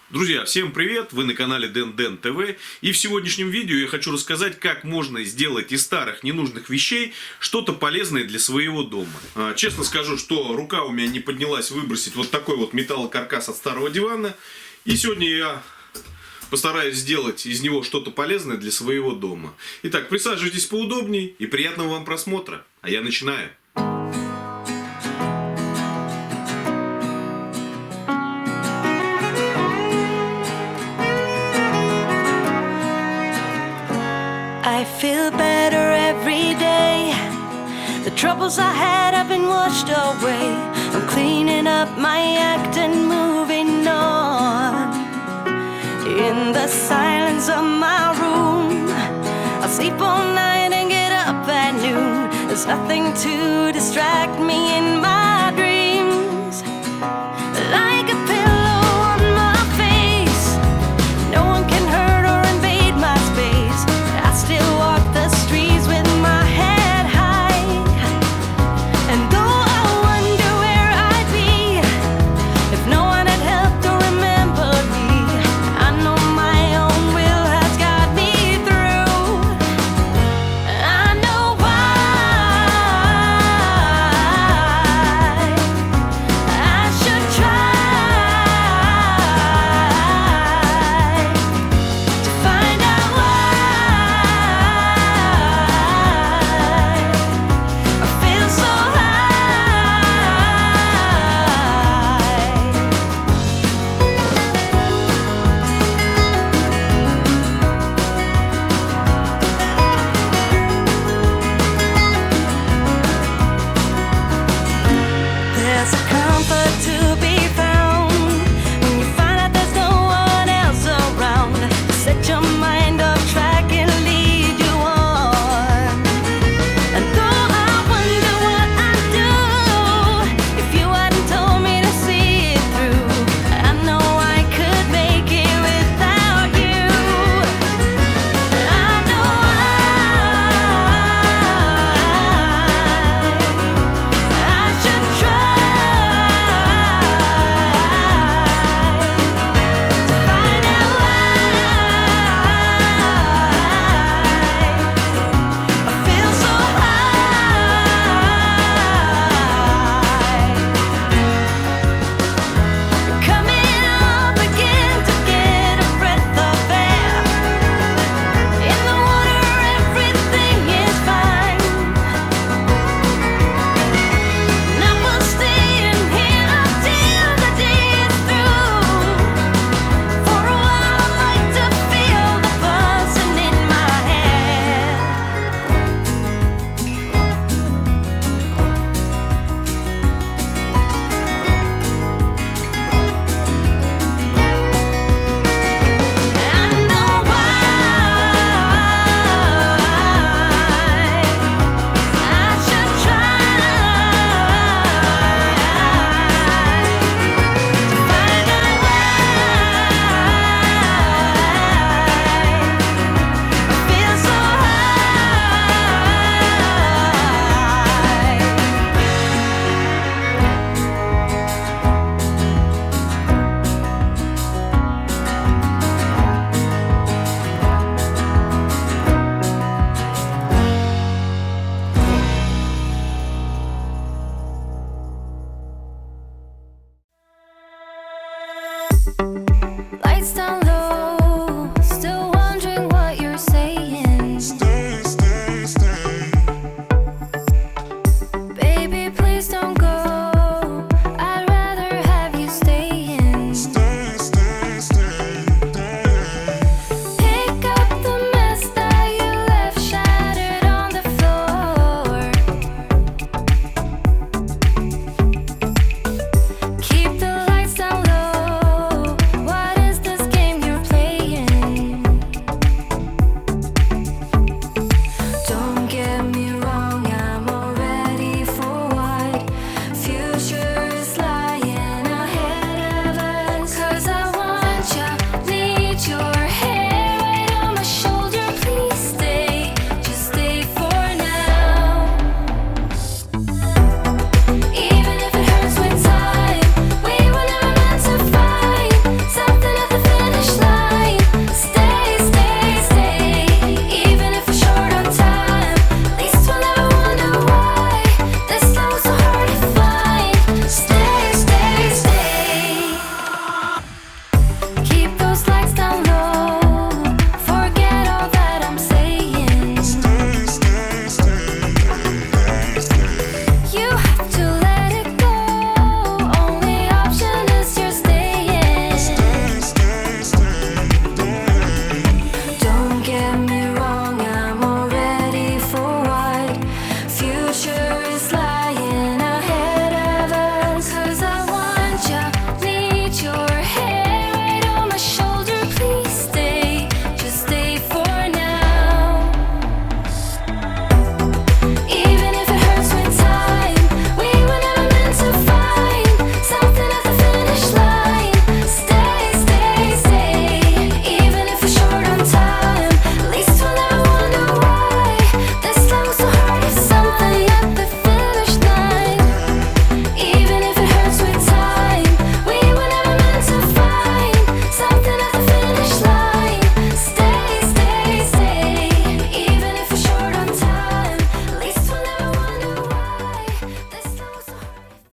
Друзья, всем привет! Вы на канале Дэн ТВ. И в сегодняшнем видео я хочу рассказать, как можно сделать из старых ненужных вещей что-то полезное для своего дома. Честно скажу, что рука у меня не поднялась выбросить вот такой вот металлокаркас от старого дивана. И сегодня я постараюсь сделать из него что-то полезное для своего дома. Итак, присаживайтесь поудобнее и приятного вам просмотра. А я начинаю. I feel better every day. The troubles I had have been washed away. I'm cleaning up my act and moving on. In the silence of my room, I'll sleep all night and get up at noon. There's nothing to distract me in my